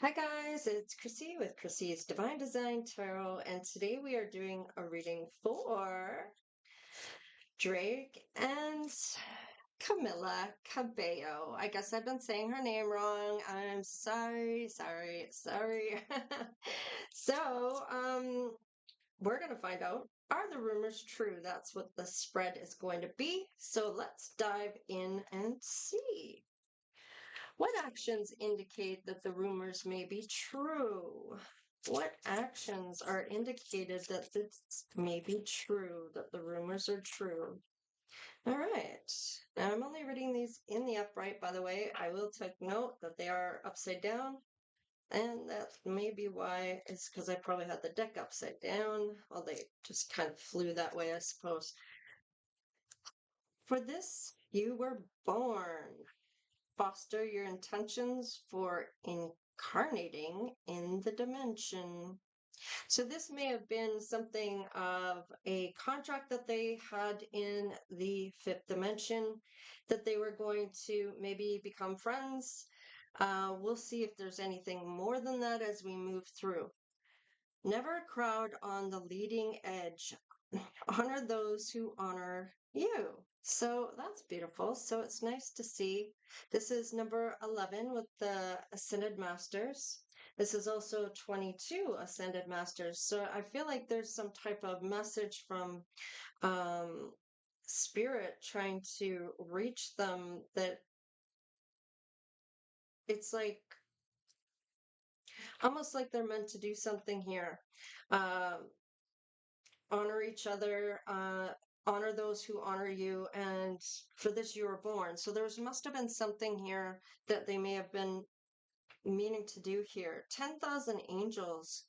Hi guys, it's Chrissy with Chrissy's Divine Design Tarot, and today we are doing a reading for Drake and Camila Cabello. I guess I've been saying her name wrong. I'm sorry. So, we're gonna find out, are the rumors true? That's what the spread is going to be. So let's dive in and see. What actions indicate that the rumors may be true? What actions are indicated that this may be true, that the rumors are true? All right. Now I'm only reading these in the upright, by the way. I will take note that they are upside down. And that may be why, it's because I probably had the deck upside down. Well, they just kind of flew that way, I suppose. For this, you were born. Foster your intentions for incarnating in the dimension. So this may have been something of a contract that they had in the fifth dimension, that they were going to maybe become friends. We'll see if there's anything more than that as we move through. Never crowd on the leading edge. Honor those who honor you. So that's beautiful. So it's nice to see. This is number 11 with the Ascended Masters. This is also 22 Ascended Masters. So I feel like there's some type of message from Spirit trying to reach them, that it's like almost like they're meant to do something here. Um, Honor each other, honor those who honor you, and for this you were born. So there must have been something here that they may have been meaning to do here. 10,000 angels.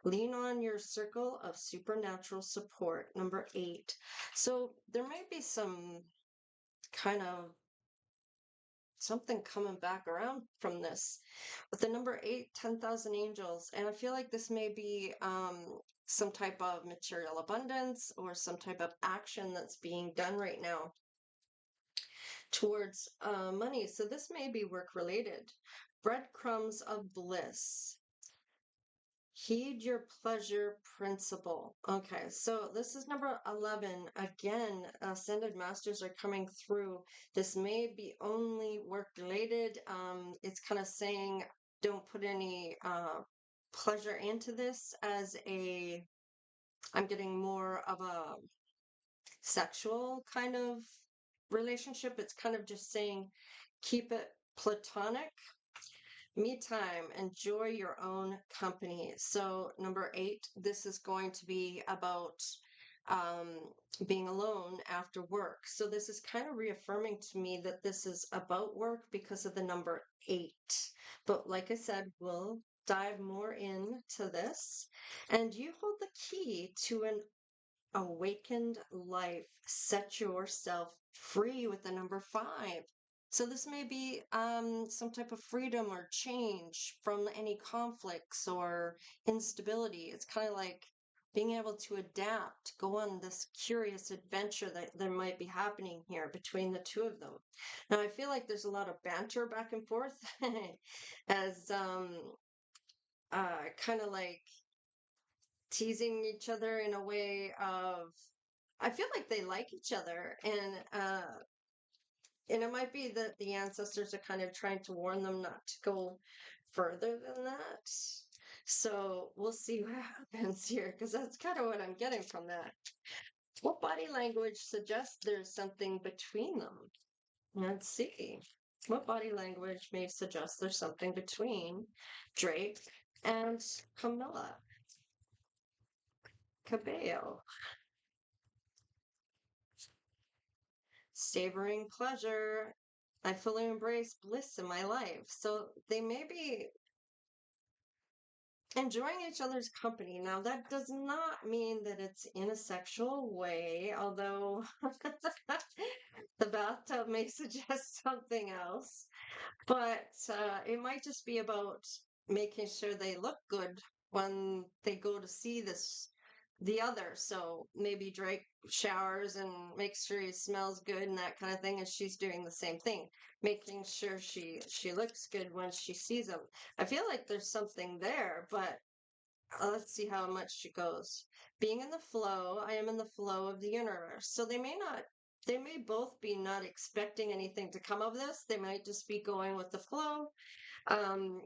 Lean on your circle of supernatural support. Number 8. So there might be some kind of something coming back around from this. With the number 8, 10,000 angels. And I feel like this may be some type of material abundance or some type of action that's being done right now towards money. So this may be work related. Breadcrumbs of bliss. Heed your pleasure principle. Okay, so this is number 11. Again, Ascended Masters are coming through. This may be only work related. It's kind of saying don't put any pleasure into this as a, I'm getting more of a sexual kind of relationship. It's kind of just saying keep it platonic. Me time, enjoy your own company. So, number 8, this is going to be about um, being alone after work. So, this is kind of reaffirming to me that this is about work because of the number 8. But, like I said, we'll dive more into this. And you hold the key to an awakened life. Set yourself free with the number 5. So this may be some type of freedom or change from any conflicts or instability. It's kind of like being able to adapt, go on this curious adventure that there might be happening here between the two of them. Now I feel like there's a lot of banter back and forth as kind of like teasing each other in a way of, I feel like they like each other, and it might be that the ancestors are kind of trying to warn them not to go further than that. So we'll see what happens here, because that's kind of what I'm getting from that. What body language suggests there's something between them? Let's see. What body language may suggest there's something between Drake and Camila Cabello? Savoring pleasure. I fully embrace bliss in my life. So they may be enjoying each other's company. Now, that does not mean that it's in a sexual way, although the bathtub may suggest something else. But it might just be about making sure they look good when they go to see this the other. So maybe Drake showers and makes sure he smells good and that kind of thing, and she's doing the same thing, making sure she looks good when she sees him. I feel like there's something there, but let's see how much she goes. Being in the flow, I am in the flow of the universe. So they may both be not expecting anything to come of this. They might just be going with the flow. Um,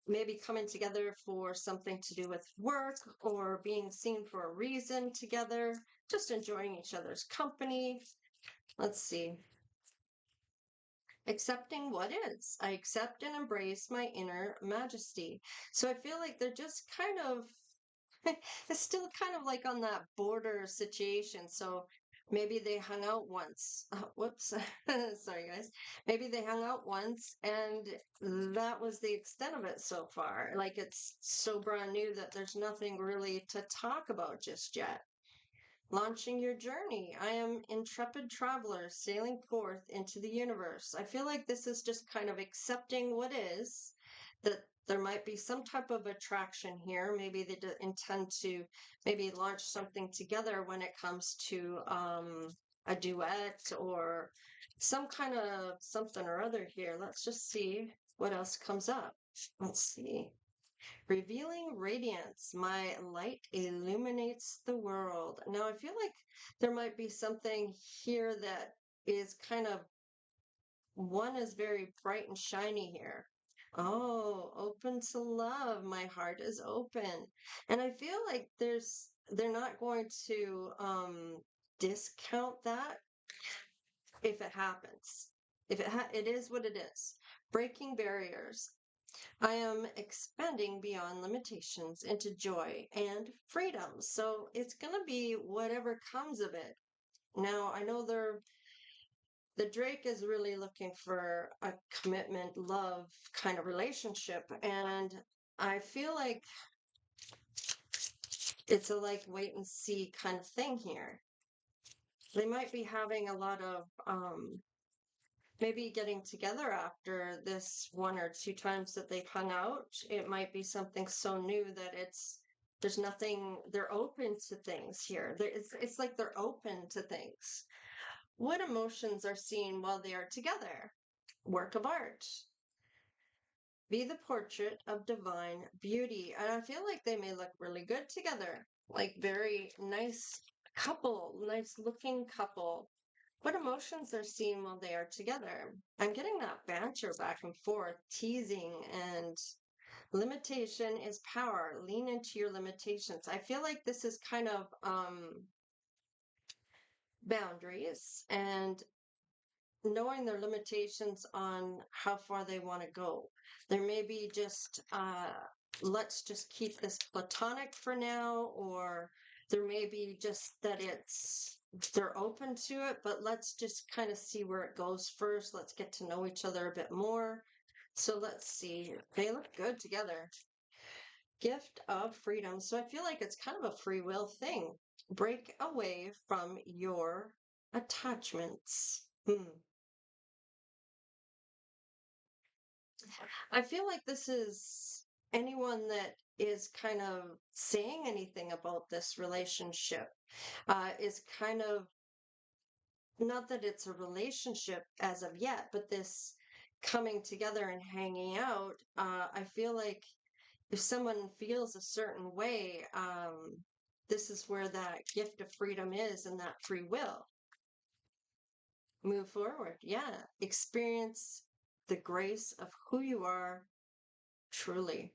maybe coming together for something to do with work or being seen for a reason together, just enjoying each other's company. Let's see. Accepting what is. I accept and embrace my inner majesty. So I feel like they're just kind of, it's still kind of like on that border situation. So maybe they hung out once. Whoops. Sorry, guys. Maybe they hung out once and that was the extent of it so far. Like it's so brand new that there's nothing really to talk about just yet. Launching your journey. I am intrepid traveler sailing forth into the universe. I feel like this is just kind of accepting what is, that there might be some type of attraction here. Maybe they intend to maybe launch something together when it comes to a duet or some kind of something or other here. Let's just see what else comes up. Let's see. Revealing radiance, my light illuminates the world. Now, I feel like there might be something here that is kind of one is very bright and shiny here. Oh, open to love. My heart is open. And I feel like they're not going to discount that if it happens. If it is what it is. Breaking barriers. I am expanding beyond limitations into joy and freedom. So it's going to be whatever comes of it. Now, I know the Drake is really looking for a commitment, love kind of relationship. And I feel like it's a like wait and see kind of thing here. They might be having a lot of maybe getting together after this one or two times that they've hung out. It might be something so new that there's nothing, they're open to things here. It's like they're open to things. What emotions are seen while they are together? Work of art. Be the portrait of divine beauty. And I feel like they may look really good together. Like very nice couple, nice looking couple. What emotions are seen while they are together? I'm getting that banter back and forth, teasing, and limitation is power. Lean into your limitations. I feel like this is kind of boundaries and knowing their limitations on how far they want to go. There may be just, let's just keep this platonic for now, or there may be just that they're open to it, but let's just kind of see where it goes first. Let's get to know each other a bit more. So let's see. They look good together. Gift of freedom. So I feel like it's kind of a free will thing. Break away from your attachments. I feel like this is anyone that is kind of saying anything about this relationship is kind of not that it's a relationship as of yet, but this coming together and hanging out. I feel like if someone feels a certain way, this is where that gift of freedom is and that free will. Move forward. Yeah. Experience the grace of who you are truly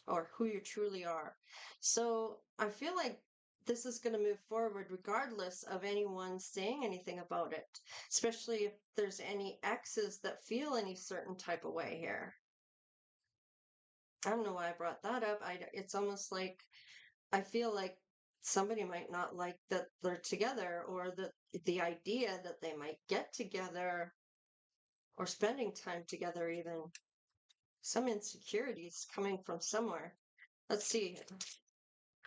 or who you truly are. So I feel like this is going to move forward regardless of anyone saying anything about it, especially if there's any exes that feel any certain type of way here. I don't know why I brought that up. It's almost like I feel like somebody might not like that they're together or the idea that they might get together or spending time together even. Some insecurities coming from somewhere. Let's see.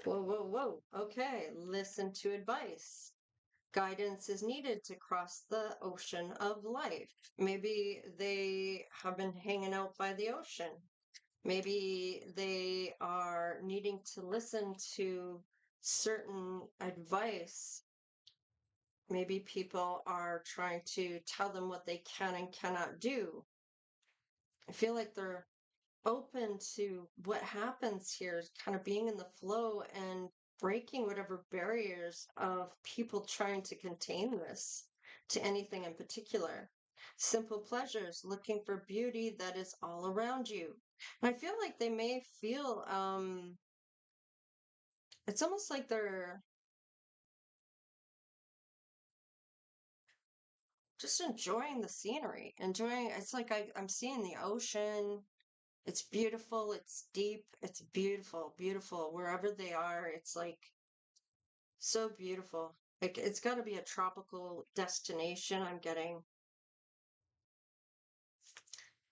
Whoa, whoa, whoa. Okay, listen to advice. Guidance is needed to cross the ocean of life. Maybe they have been hanging out by the ocean. Maybe they are needing to listen to certain advice. Maybe people are trying to tell them what they can and cannot do. I feel like they're open to what happens here, kind of being in the flow and breaking whatever barriers of people trying to contain this to anything in particular. Simple pleasures, looking for beauty that is all around you. And I feel like they may feel it's almost like they're just enjoying the scenery, enjoying it's like I'm seeing the ocean. It's beautiful, it's deep, it's beautiful, beautiful. Wherever they are, it's like so beautiful. Like it's got to be a tropical destination I'm getting.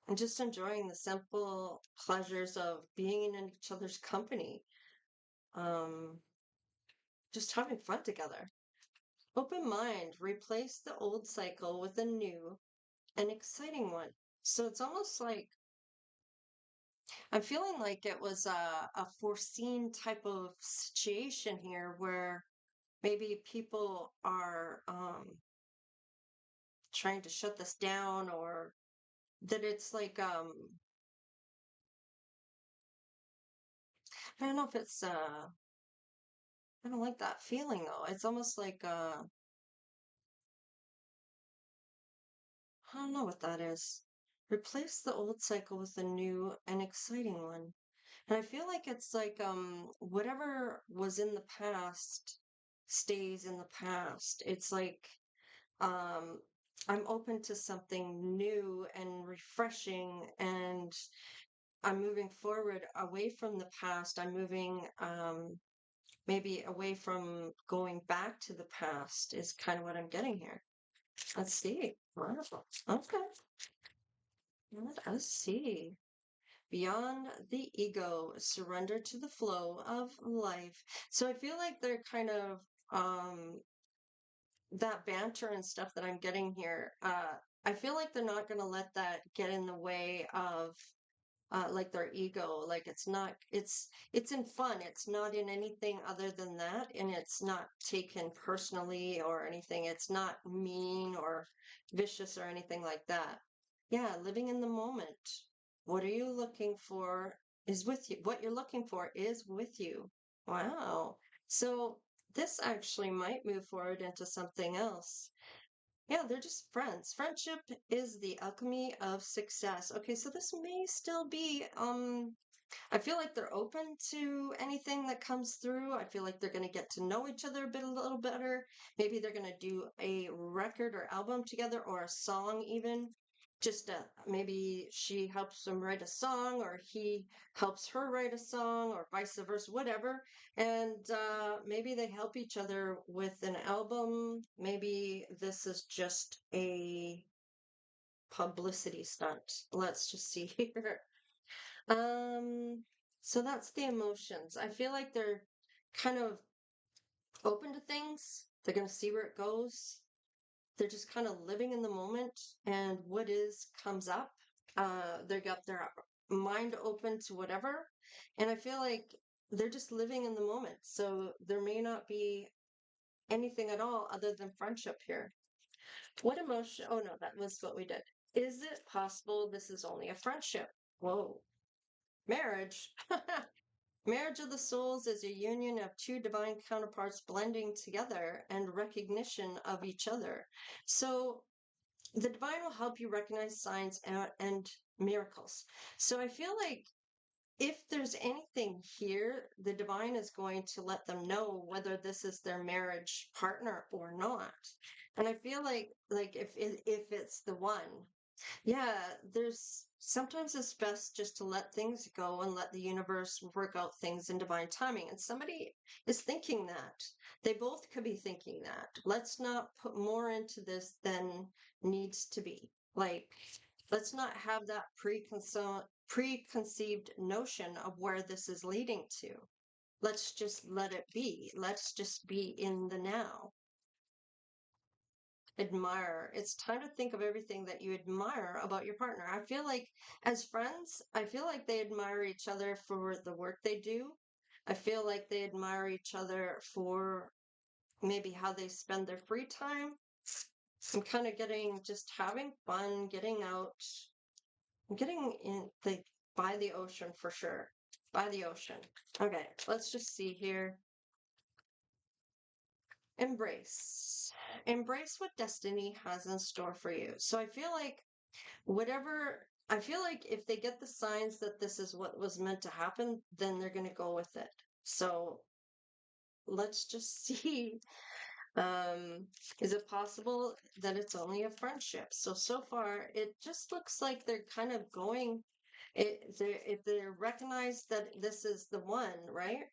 And just enjoying the simple pleasures of being in each other's company. Um, just having fun together. Open mind, replace the old cycle with a new and exciting one. So it's almost like I'm feeling like it was a foreseen type of situation here where maybe people are trying to shut this down or that it's like I don't know if it's I don't like that feeling though. It's almost like I don't know what that is. Replace the old cycle with a new and exciting one. And I feel like it's like whatever was in the past stays in the past. It's like um I'm open to something new and refreshing and I'm moving forward away from the past. I'm moving maybe away from going back to the past is kind of what I'm getting here. Let's see. Wonderful. Okay. Let us see. Beyond the ego, surrender to the flow of life. So I feel like they're kind of um that banter and stuff that I'm getting here. I feel like they're not going to let that get in the way of like their ego. Like it's in fun. It's not in anything other than that, and it's not taken personally or anything. It's not mean or vicious or anything like that. Yeah, living in the moment. What are you looking for is with you. What you're looking for is with you. Wow. So this actually might move forward into something else. Yeah, they're just friends. Friendship is the alchemy of success. Okay, so this may still be I feel like they're open to anything that comes through. I feel like they're going to get to know each other a little better. Maybe they're going to do a record or album together or a song even. Just maybe she helps him write a song or he helps her write a song or vice versa, whatever. And maybe they help each other with an album. Maybe this is just a publicity stunt. Let's just see here. Um, so that's the emotions. I feel like they're kind of open to things. They're going to see where it goes. They're just kind of living in the moment and what is comes up. They got their mind open to whatever. And I feel like they're just living in the moment. So there may not be anything at all other than friendship here. What emotion? Oh no, that was what we did. Is it possible this is only a friendship? Whoa. Marriage. Marriage of the souls is a union of two divine counterparts blending together and recognition of each other. So the divine will help you recognize signs and miracles. So I feel like if there's anything here, the divine is going to let them know whether this is their marriage partner or not. And I feel like if it's the one, yeah, there's sometimes it's best just to let things go and let the universe work out things in divine timing. And somebody is thinking that. They both could be thinking that. Let's not put more into this than needs to be. Like, let's not have that preconceived notion of where this is leading to. Let's just let it be. Let's just be in the now. Admire. It's time to think of everything that you admire about your partner. I feel like as friends, I feel like they admire each other for the work they do. I feel like they admire each other for maybe how they spend their free time. I'm kind of getting just having fun, getting out, getting in the by the ocean for sure. By the ocean. Okay, let's just see here. Embrace. Embrace what destiny has in store for you. So I feel like I feel like if they get the signs that this is what was meant to happen, then they're going to go with it. So let's just see. Um, is it possible that it's only a friendship? So far, it just looks like they're kind of going, if they recognize that this is the one, right?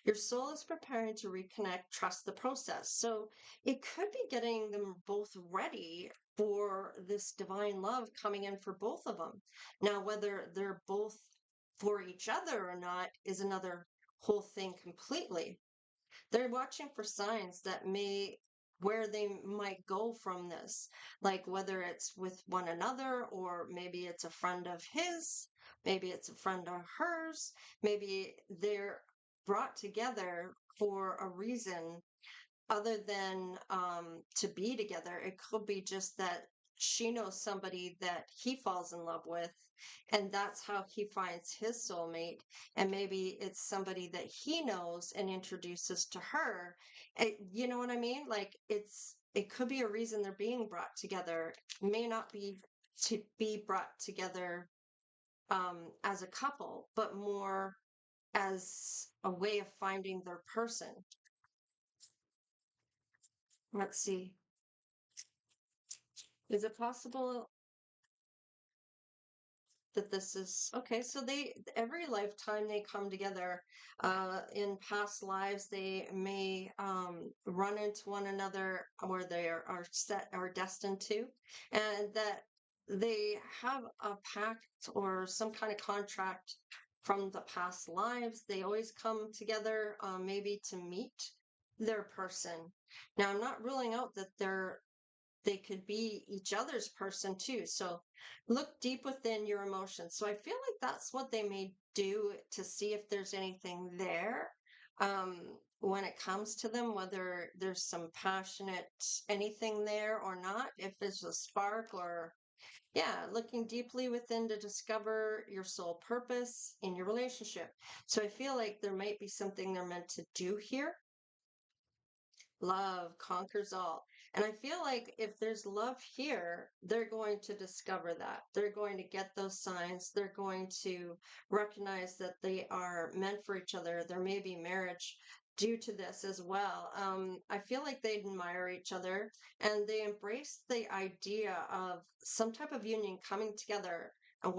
Your soul is preparing to reconnect, trust the process. So it could be getting them both ready for this divine love coming in for both of them. Now, whether they're both for each other or not is another whole thing completely. They're watching for signs that may where they might go from this, like whether it's with one another or maybe it's a friend of his, maybe it's a friend of hers, maybe they're brought together for a reason other than to be together. It could be just that she knows somebody that he falls in love with, and that's how he finds his soulmate. And maybe it's somebody that he knows and introduces to her. You know what I mean? Like it could be a reason they're being brought together. It may not be to be brought together as a couple, but more as a way of finding their person. Let's see. Is it possible that this is okay? So they every lifetime they come together. In past lives, they may run into one another, or they are destined to, and that they have a pact or some kind of contract from the past lives. They always come together, maybe to meet their person. Now, I'm not ruling out that they could be each other's person too. So look deep within your emotions. So I feel like that's what they may do to see if there's anything there when it comes to them, whether there's some passionate anything there or not, if there's a spark or, yeah, looking deeply within to discover your soul purpose in your relationship. So I feel like there might be something they're meant to do here. Love conquers all. And I feel like if there's love here, they're going to discover that. They're going to get those signs. They're going to recognize that they are meant for each other. There may be marriage due to this as well. I feel like they admire each other and they embrace the idea of some type of union coming together and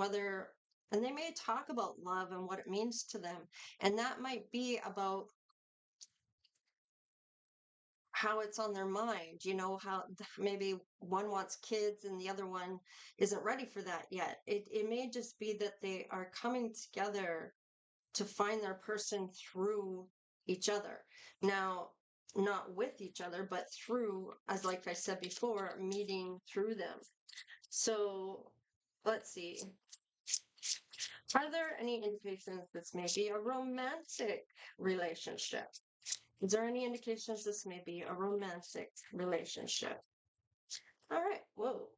and they may talk about love and what it means to them. And that might be about how it's on their mind, how maybe one wants kids and the other one isn't ready for that yet. It may just be that they are coming together to find their person through each other. Now, not with each other, but through, as like I said before, meeting through them. So let's see. Are there any indications this may be a romantic relationship? Is there any indications this may be a romantic relationship? All right. Whoa.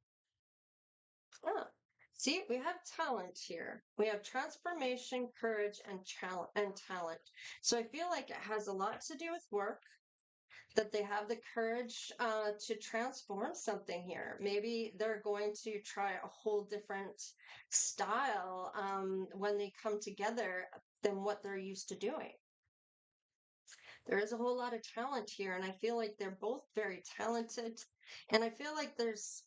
Ah. See, we have talent here. We have transformation, courage, and talent. So I feel like it has a lot to do with work, that they have the courage to transform something here. Maybe they're going to try a whole different style when they come together than what they're used to doing. There is a whole lot of talent here, and I feel like they're both very talented. And I feel like there's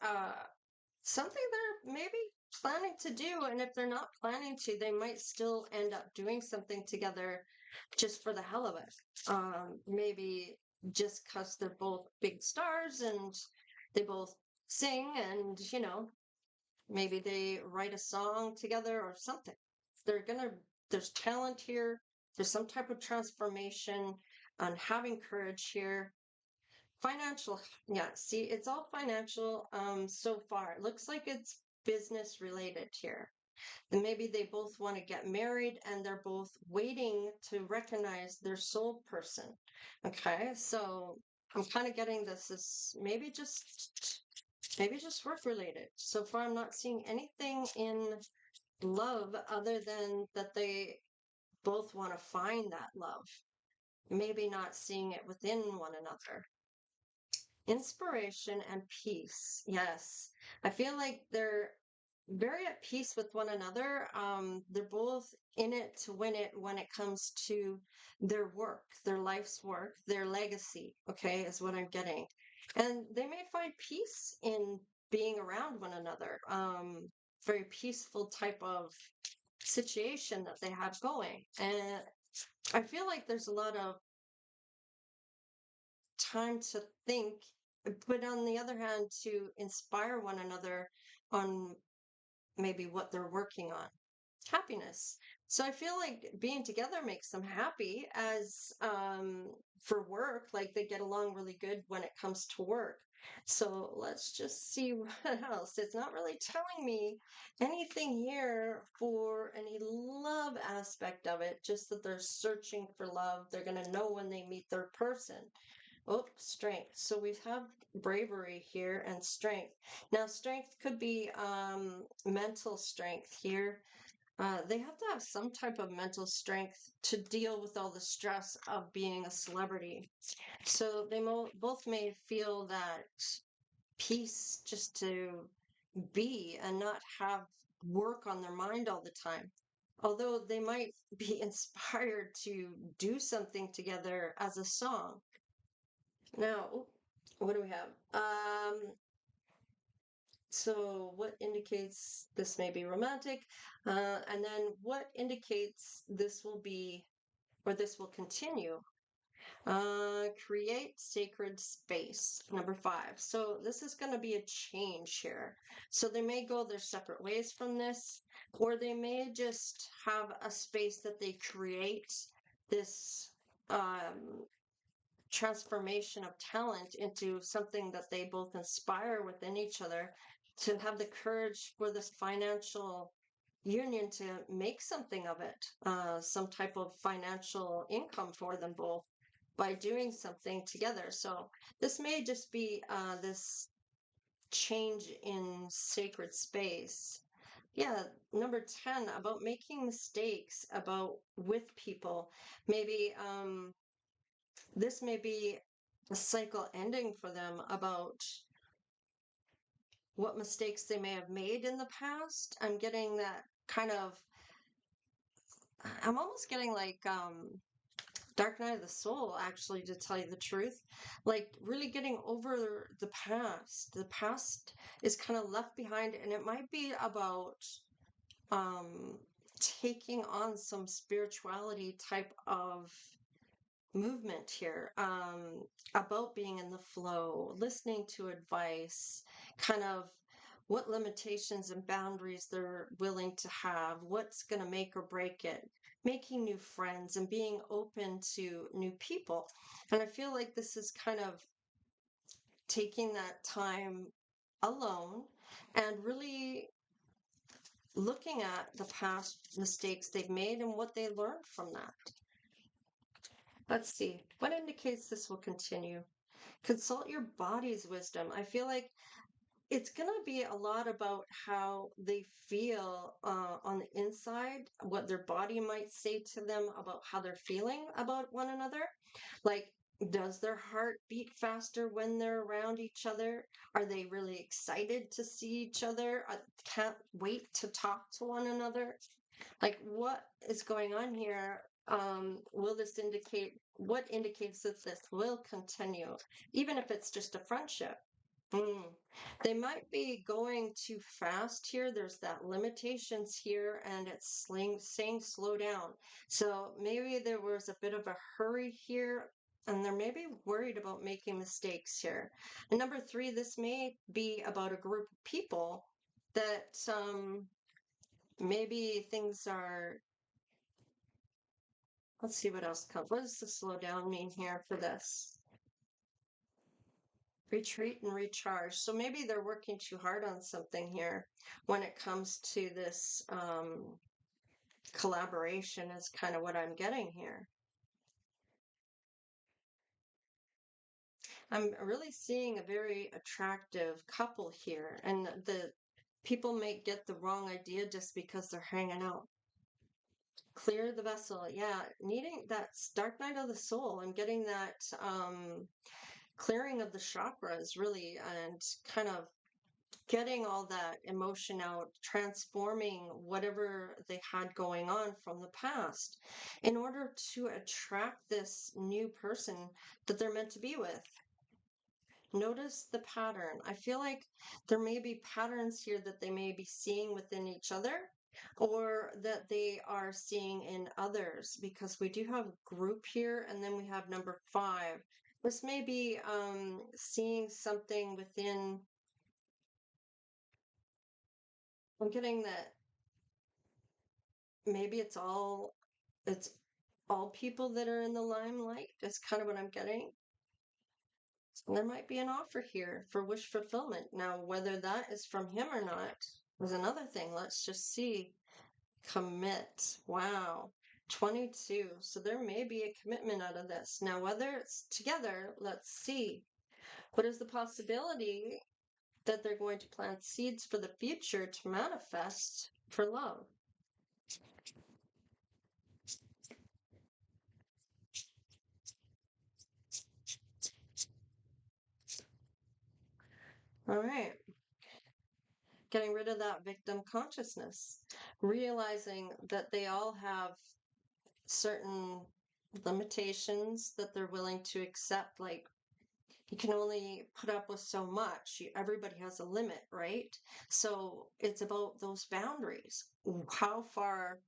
something they're maybe planning to do. And if they're not planning to, they might still end up doing something together just for the hell of it. Maybe just because they're both big stars and they both sing, and, maybe they write a song together or something. There's talent here. There's some type of transformation on having courage here. Financial, yeah, see, it's all financial so far. It looks like it's business related here. And maybe they both want to get married and they're both waiting to recognize their soul person. Okay, so I'm kind of getting this is maybe just work related. So far, I'm not seeing anything in love other than that they both want to find that love. Maybe not seeing it within one another. Inspiration and peace. Yes. I feel like they're very at peace with one another. They're both in it to win it when it comes to their work, their life's work, their legacy, okay, is what I'm getting. And they may find peace in being around one another. Very peaceful type of situation that they have going. And I feel like there's a lot of time to think, but on the other hand, to inspire one another on maybe what they're working on. Happiness. So I feel like being together makes them happy as for work, like they get along really good when it comes to work. So let's just see what else. It's not really telling me anything here for any love aspect of it, just that they're searching for love. They're going to know when they meet their person. Oh, strength. So we have bravery here and strength. Now, strength could be mental strength here. They have to have some type of mental strength to deal with all the stress of being a celebrity. So they both may feel that peace just to be and not have work on their mind all the time. Although they might be inspired to do something together as a song. Now, what do we have? So what indicates this may be romantic? And then what indicates this will be, or this will continue? Create sacred space, number 5. So this is going to be a change here. So they may go their separate ways from this, or they may just have a space that they create this transformation of talent into something that they both inspire within each other, to have the courage for this financial union to make something of it, some type of financial income for them both by doing something together. So this may just be this change in sacred space. Yeah, number 10, about making mistakes about with people. Maybe this may be a cycle ending for them about what mistakes they may have made in the past. I'm getting that kind of, I'm almost getting like Dark Night of the Soul, actually, to tell you the truth. Like, really getting over the past. The past is kind of left behind, and it might be about um, taking on some spirituality type of movement here, about being in the flow, listening to advice, kind of what limitations and boundaries they're willing to have, what's going to make or break it, making new friends and being open to new people. And I feel like this is kind of taking that time alone and really looking at the past mistakes they've made and what they learned from that. Let's see. What indicates this will continue? Consult your body's wisdom. I feel like it's going to be a lot about how they feel on the inside, what their body might say to them about how they're feeling about one another. Like, does their heart beat faster when they're around each other? Are they really excited to see each other? Can't wait to talk to one another? Like, what is going on here? Will this indicate what indicates that this will continue, even if it's just a friendship? Mm. They might be going too fast here. There's that limitations here, and it's saying slow down. So maybe there was a bit of a hurry here, and they're maybe worried about making mistakes here. And number 3, this may be about a group of people that maybe things are. Let's see what else comes. What does the slow down mean here for this? Retreat and recharge. So maybe they're working too hard on something here when it comes to this collaboration, is kind of what I'm getting here. I'm really seeing a very attractive couple here, and the people may get the wrong idea just because they're hanging out. Clear the vessel. Yeah, needing that dark night of the soul. I'm getting that clearing of the chakras, really, and kind of getting all that emotion out, transforming whatever they had going on from the past in order to attract this new person that they're meant to be with. Notice the pattern. I feel like there may be patterns here that they may be seeing within each other or that they are seeing in others, because we do have group here and then we have number 5. This may be seeing something within. I'm getting that maybe it's all people that are in the limelight. That's kind of what I'm getting. And there might be an offer here for wish fulfillment. Now, whether that is from him or not is another thing. Let's just see. Commit. Wow. 22. So there may be a commitment out of this. Now, whether it's together, let's see. What is the possibility that they're going to plant seeds for the future to manifest for love? All right. Getting rid of that victim consciousness, realizing that they all have certain limitations that they're willing to accept. Like, you can only put up with so much. Everybody has a limit, right? So it's about those boundaries. How far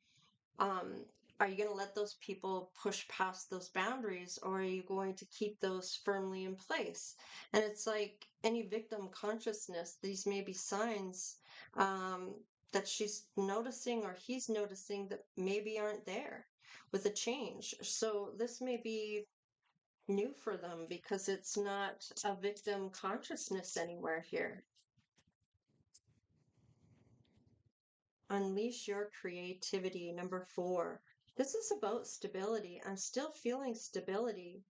um, are you going to let those people push past those boundaries, or are you going to keep those firmly in place? And it's like any victim consciousness, these may be signs um, that she's noticing or he's noticing that maybe aren't there with a change. So this may be new for them because it's not a victim consciousness anywhere here. Unleash your creativity. Number 4. This is about stability. I'm still feeling stability.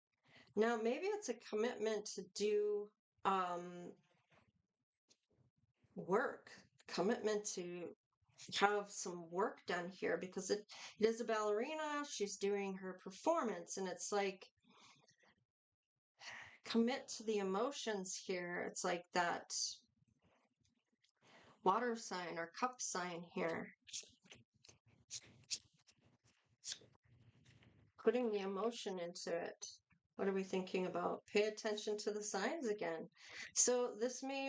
Now, maybe it's a commitment to do work, commitment to have some work done here, because it is a ballerina. She's doing her performance, and it's like commit to the emotions here. It's like that water sign or cup sign here. Putting the emotion into it. What are we thinking about? Pay attention to the signs again. So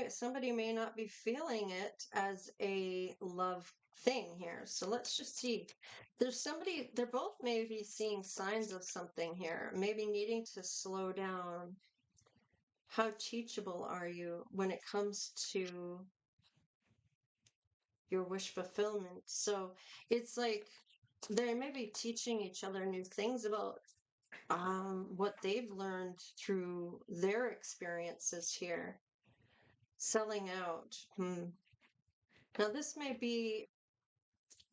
somebody may not be feeling it as a love thing here. So let's just see. They're both maybe seeing signs of something here, maybe needing to slow down. How teachable are you when it comes to your wish fulfillment? So it's like they may be teaching each other new things about what they've learned through their experiences here. Selling out. Now, this may be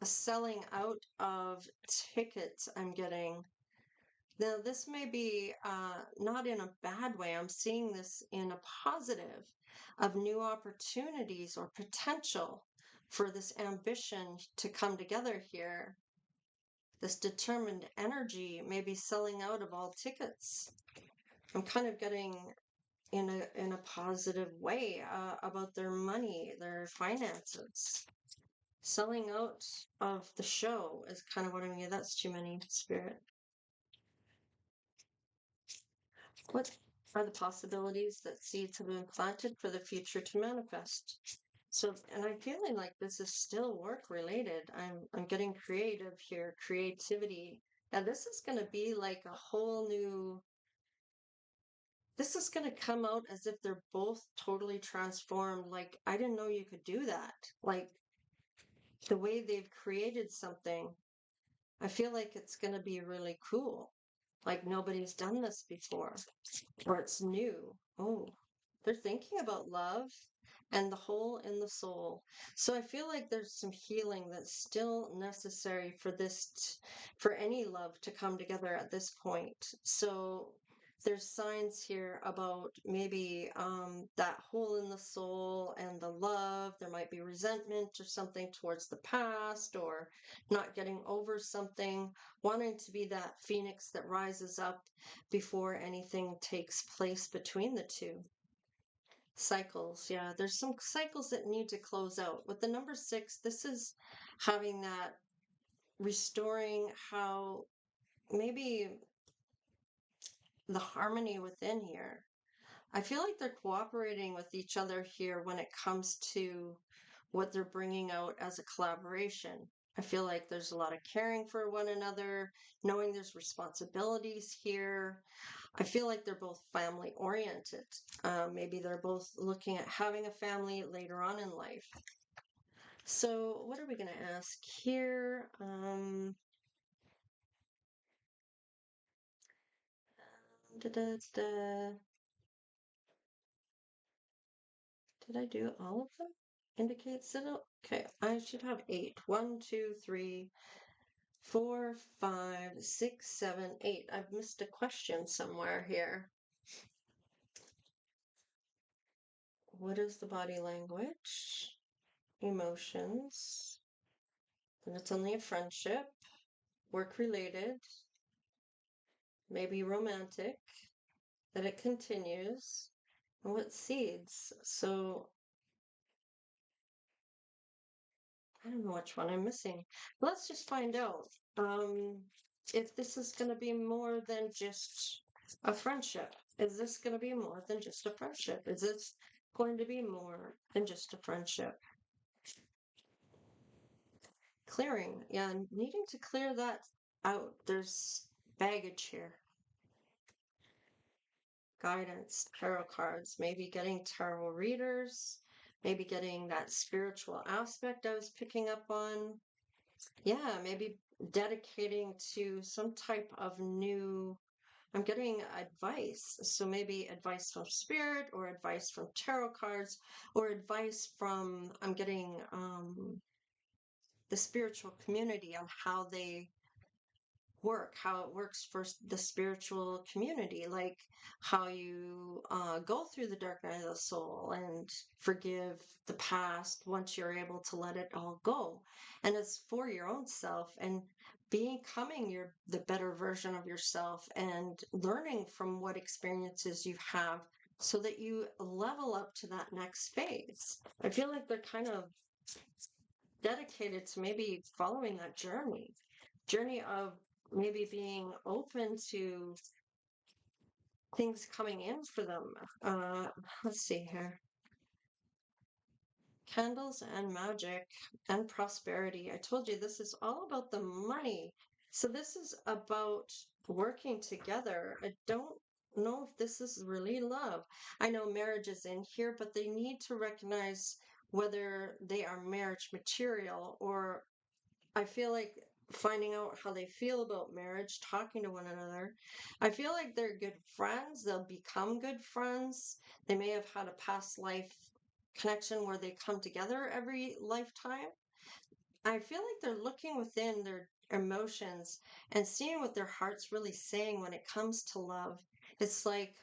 a selling out of tickets I'm getting. Now, this may be not in a bad way. I'm seeing this in a positive of new opportunities or potential for this ambition to come together here. This determined energy may be selling out of all tickets. I'm kind of getting in a positive way about their money, their finances. Selling out of the show is kind of what I mean. That's too many, Spirit. What are the possibilities that seeds have been planted for the future to manifest? So, and I'm feeling like this is still work related. I'm getting creative here, creativity. Now this is going to be like a whole new. This is going to come out as if they're both totally transformed. Like, I didn't know you could do that. Like, the way they've created something, I feel like it's going to be really cool. Like, nobody's done this before, or it's new. Oh. They're thinking about love and the hole in the soul. So I feel like there's some healing that's still necessary for for any love to come together at this point. So there's signs here about maybe that hole in the soul and the love. There might be resentment or something towards the past, or not getting over something, wanting to be that phoenix that rises up before anything takes place between the two. Cycles, yeah, there's some cycles that need to close out. With the number six, this is having that restoring how maybe the harmony within here. I feel like they're cooperating with each other here when it comes to what they're bringing out as a collaboration. I feel like there's a lot of caring for one another, knowing there's responsibilities here. I feel like they're both family oriented. Maybe they're both looking at having a family later on in life. So, what are we going to ask here? Da, da, da. Did I do all of them? Indicates it. Okay, I should have eight. 1, 2, 3, 4, 5, 6, 7, 8. I've missed a question somewhere here. What is the body language? Emotions. And it's only a friendship, work related, maybe romantic, that it continues. And what seeds? So I don't know which one I'm missing. Let's just find out if this is going to be more than just a friendship. Is this going to be more than just a friendship? Is this going to be more than just a friendship? Clearing. Yeah, needing to clear that out. There's baggage here. Guidance, tarot cards, maybe getting tarot readers, maybe getting that spiritual aspect I was picking up on. Yeah, maybe dedicating to some type of new, I'm getting advice. So maybe advice from spirit or advice from tarot cards or advice from, I'm getting the spiritual community on how they work, how it works for the spiritual community, like how you go through the dark night of the soul and forgive the past once you're able to let it all go. And it's for your own self and becoming the better version of yourself and learning from what experiences you have so that you level up to that next phase. I feel like they're kind of dedicated to maybe following that journey of maybe being open to things coming in for them. Let's see here. Candles and magic and prosperity. I told you this is all about the money. So this is about working together. I don't know if this is really love. I know marriage is in here, but they need to recognize whether they are marriage material, or I feel like finding out how they feel about marriage, talking to one another. I feel like they're good friends. They'll become good friends. They may have had a past life connection where they come together every lifetime. I feel like they're looking within their emotions and seeing what their heart's really saying when it comes to love. It's like,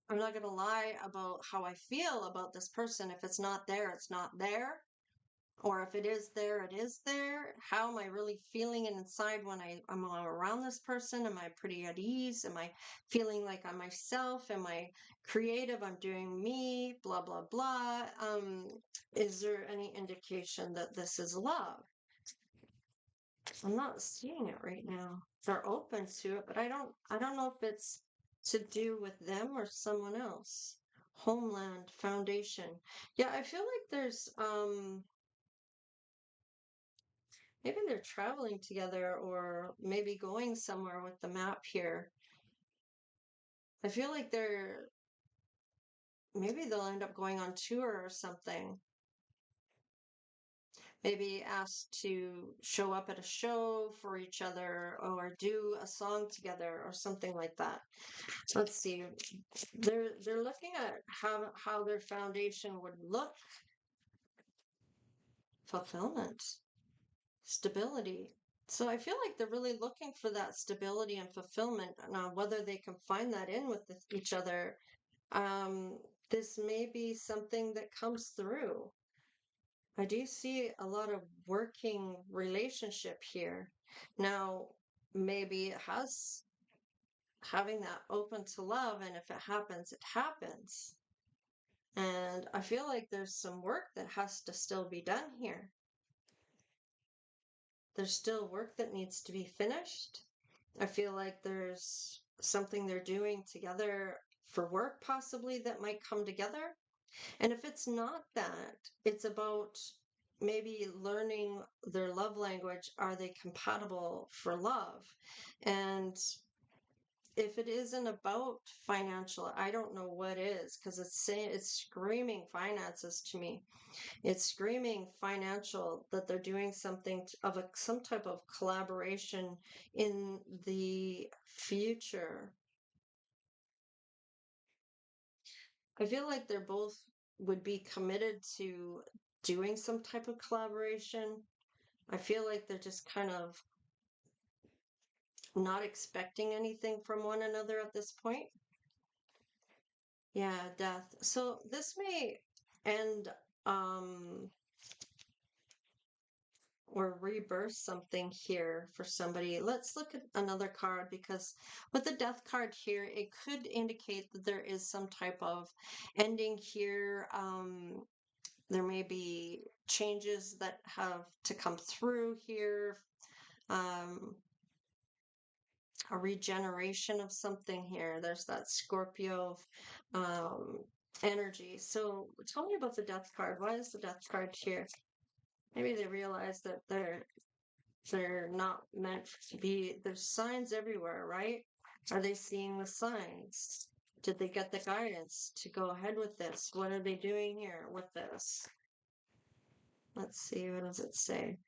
I'm not going to lie about how I feel about this person. If it's not there, it's not there. Or if it is there, it is there. How am I really feeling inside when I'm around this person? Am I pretty at ease? Am I feeling like I'm myself? Am I creative? I'm doing me, blah, blah, blah. Is there any indication that this is love? I'm not seeing it right now. They're open to it, but I don't know if it's to do with them or someone else. Homeland, foundation. Yeah, I feel like there's maybe they're traveling together or maybe going somewhere with the map here. I feel like maybe they'll end up going on tour or something. maybe asked to show up at a show for each other or do a song together or something like that. Let's see. They're looking at how their foundation would look. Fulfillment, stability. So I feel like they're really looking for that stability and fulfillment. Now, whether they can find that in with each other, this may be something that comes through. I do see a lot of working relationship here. Now, maybe it has having that open to love, and if it happens, it happens. And I feel like there's some work that has to still be done here. There's still work that needs to be finished. I feel like there's something they're doing together for work, possibly, that might come together. And if it's not that, it's about maybe learning their love language. Are they compatible for love? And if it isn't about financial, I don't know what is, because it's screaming finances to me. It's screaming financial, that they're doing something of some type of collaboration in the future. I feel like they're both would be committed to doing some type of collaboration. I feel like they're just kind of not expecting anything from one another at this point. Yeah, death. So this may end or rebirth something here for somebody. Let's look at another card, because with the death card here, it could indicate that there is some type of ending here. There may be changes that have to come through here. A regeneration of something here. There's that Scorpio energy. So tell me about the death card. Why is the death card here? Maybe they realize that they're not meant to be. There's signs everywhere, right? Are they seeing the signs? Did they get the guidance to go ahead with this? What are they doing here with this? Let's see, what does it say?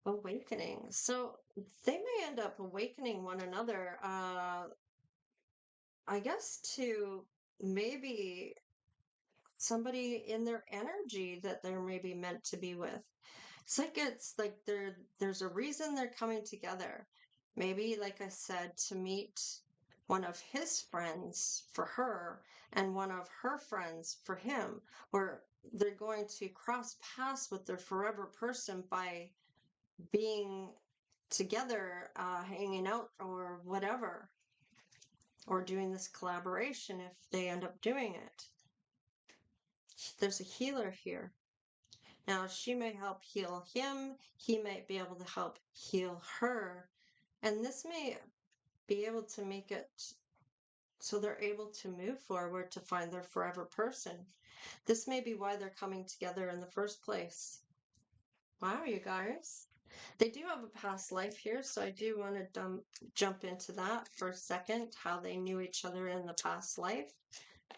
Awakening. So they may end up awakening one another, I guess, to maybe somebody in their energy that they're maybe meant to be with. It's like there's a reason they're coming together. Maybe, like I said, to meet one of his friends for her and one of her friends for him, or they're going to cross paths with their forever person by being together, hanging out or whatever, or doing this collaboration if they end up doing it. There's a healer here. Now, she may help heal him. He might be able to help heal her. And this may be able to make it so they're able to move forward to find their forever person. This may be why they're coming together in the first place. Wow, you guys. They do have a past life here, so I do want to jump into that for a second, how they knew each other in the past life.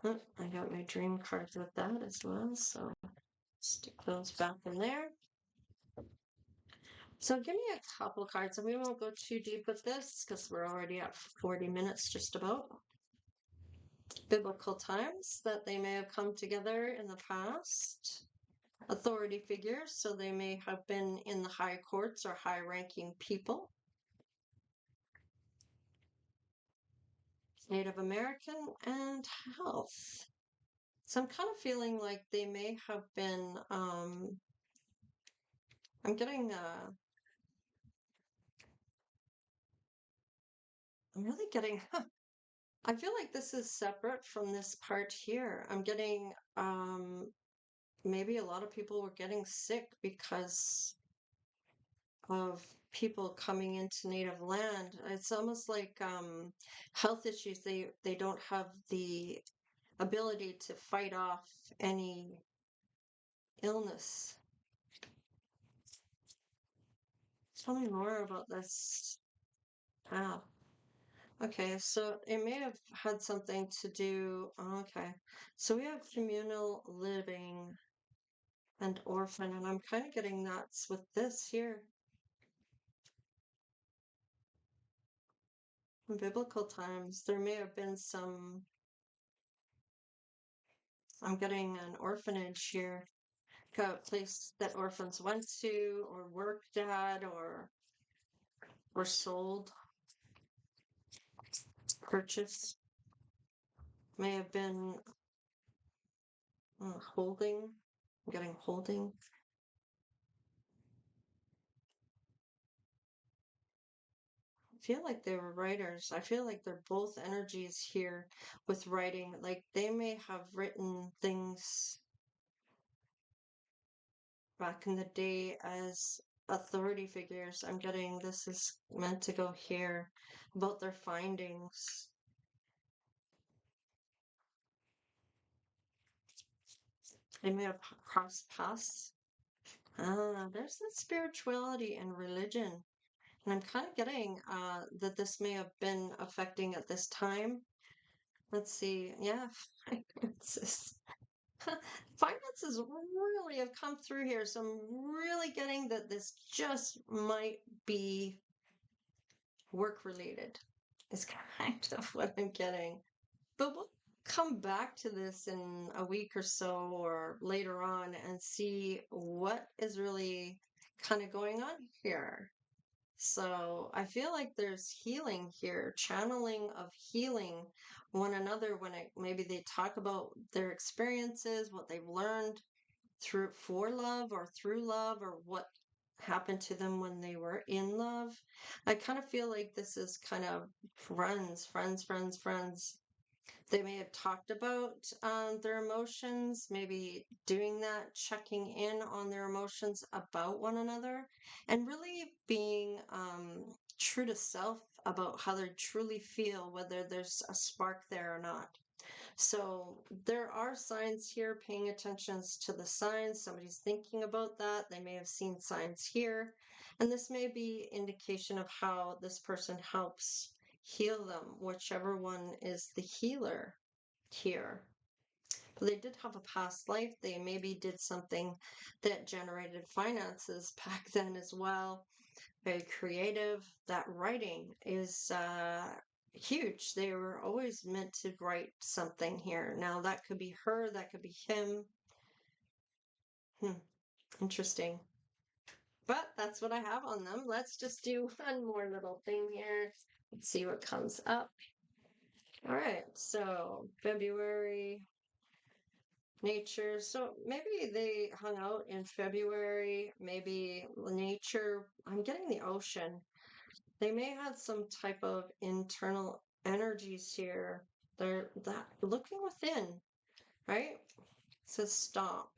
Oh, I got my dream cards with that as well, so stick those back in there. So give me a couple cards, and we won't go too deep with this because we're already at 40 minutes just about. Biblical times that they may have come together in the past. Authority figures, so they may have been in the high courts or high-ranking people. Native American and health. So I'm kind of feeling like they may have been, I'm getting, I'm really getting, I feel like this is separate from this part here. I'm getting, maybe a lot of people were getting sick because of people coming into native land. It's almost like health issues. They don't have the ability to fight off any illness. Tell me more about this. Ah, okay. So it may have had something to do. Okay. So we have communal living. and orphan, and I'm kind of getting that's with this here. In biblical times, there may have been some, I'm getting an orphanage here, a place that orphans went to or worked at or were sold, purchased, may have been holding. I'm getting holding. I feel like they were writers. I feel like they're both energies here with writing. Like they may have written things back in the day as authority figures. I'm getting this is meant to go here about their findings. They may have crossed paths. There's that spirituality and religion. And I'm kind of getting that this may have been affecting at this time. Let's see. Yeah, finances. Finances really have come through here. So I'm really getting that this just might be work related, is kind of what I'm getting. But we'll come back to this in a week or so or later on and see what is really kind of going on here. So I feel like there's healing here, channeling of healing one another when maybe they talk about their experiences, what they've learned through for love or through love, or what happened to them when they were in love. I kind of feel like this is kind of friends. They may have talked about their emotions, maybe doing that, checking in on their emotions about one another, and really being true to self about how they truly feel, whether there's a spark there or not. So there are signs here, paying attention to the signs. Somebody's thinking about that. They may have seen signs here. And this may be indication of how this person helps heal them, whichever one is the healer here. But they did have a past life. They maybe did something that generated finances back then as well. Very creative. That writing is huge. They were always meant to write something here. Now that could be her, that could be him. Interesting. But that's what I have on them. Let's just do one more little thing here. Let's see what comes up. All right, so February, nature. So maybe they hung out in February, maybe nature. I'm getting the ocean. They may have some type of internal energies here. They're that looking within, right? It says stop.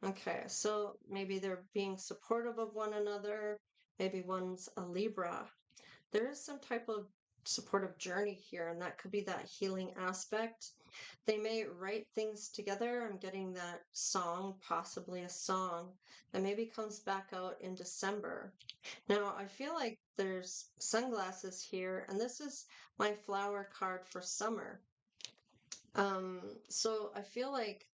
Okay, so maybe they're being supportive of one another. Maybe one's a Libra. There is some type of supportive journey here, and that could be that healing aspect. They may write things together. I'm getting that song, possibly a song that maybe comes back out in December. Now, I feel like there's sunglasses here, and this is my flower card for summer. So I feel like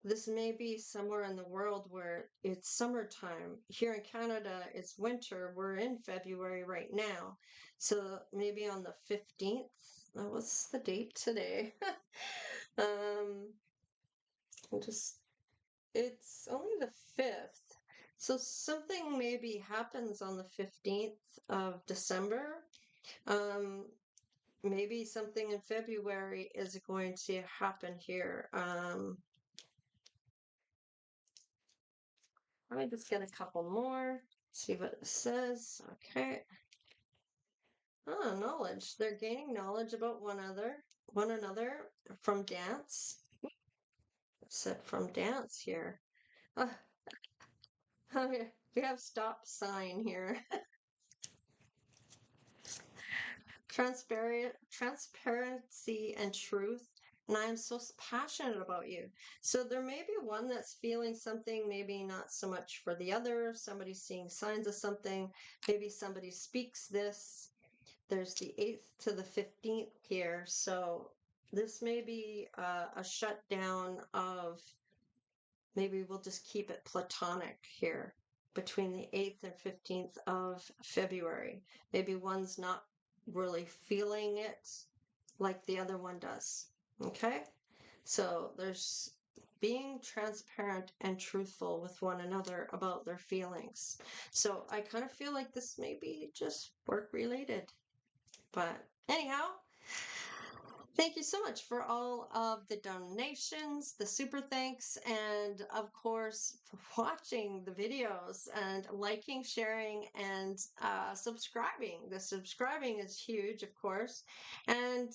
this may be somewhere in the world where it's summertime. Here in Canada, it's winter. We're in February right now. So maybe on the 15th. What's the date today? um, it's only the 5th. So something maybe happens on the 15th of December. Um, maybe something in February is going to happen here. Let me just get a couple more, see what it says. Okay. Oh, knowledge. They're gaining knowledge about one another from dance. Said from dance here. Oh, we have stop sign here. Transparency and truth. And I am so passionate about you. So there may be one that's feeling something, maybe not so much for the other. Somebody's seeing signs of something. Maybe somebody speaks this. There's the 8th to the 15th here. So this may be a shutdown of maybe we'll just keep it platonic here between the 8th and 15th of February. Maybe one's not really feeling it like the other one does. Okay? So there's being transparent and truthful with one another about their feelings. So I kind of feel like this may be just work related. But anyhow, thank you so much for all of the donations, the super thanks, and of course, for watching the videos and liking, sharing, and subscribing. The subscribing is huge, of course, and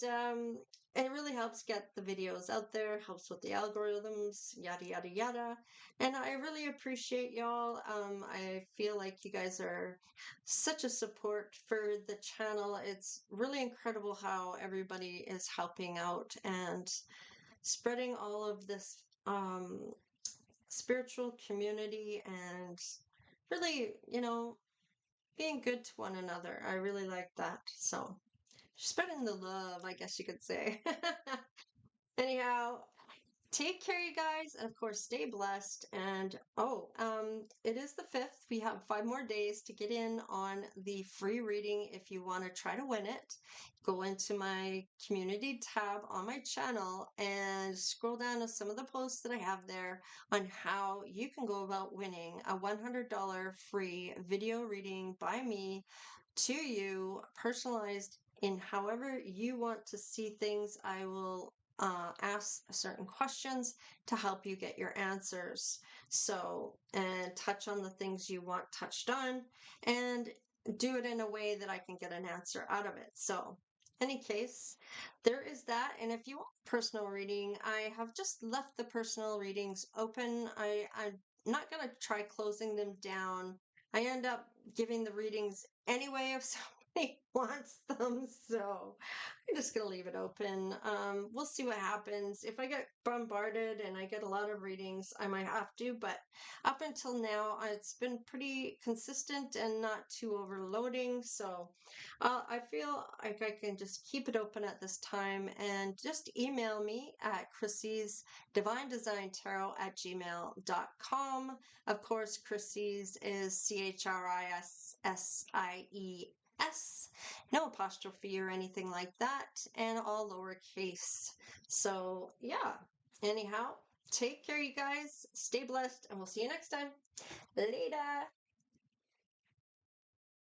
it really helps get the videos out there, helps with the algorithms, yada, yada, yada. And I really appreciate y'all. I feel like you guys are such a support for the channel. It's really incredible how everybody is helping out and spreading all of this spiritual community and really, being good to one another. I really like that. So, spreading the love, I guess you could say. Anyhow, take care, you guys, and of course, stay blessed. And it is the 5th. We have 5 more days to get in on the free reading. If you want to try to win it, go into my community tab on my channel and scroll down to some of the posts that I have there on how you can go about winning a $100 free video reading by me to you, personalized in however you want to see things. I will ask certain questions to help you get your answers. So, and touch on the things you want touched on and do it in a way that I can get an answer out of it. So, any case, there is that. And if you want personal reading, I have just left the personal readings open. I'm not going to try closing them down. I end up giving the readings anyway if somebody wants them. So I'm just going to leave it open. We'll see what happens. If I get bombarded and I get a lot of readings, I might have to. But up until now, it's been pretty consistent and not too overloading. So I feel like I can just keep it open at this time and just email me at Chrissie's Divine Design Tarot at gmail.com. Of course, Chrissie's is CHRISSIES, no apostrophe or anything like that, and all lowercase. So, yeah, anyhow, take care, you guys. Stay blessed, and we'll see you next time. Later.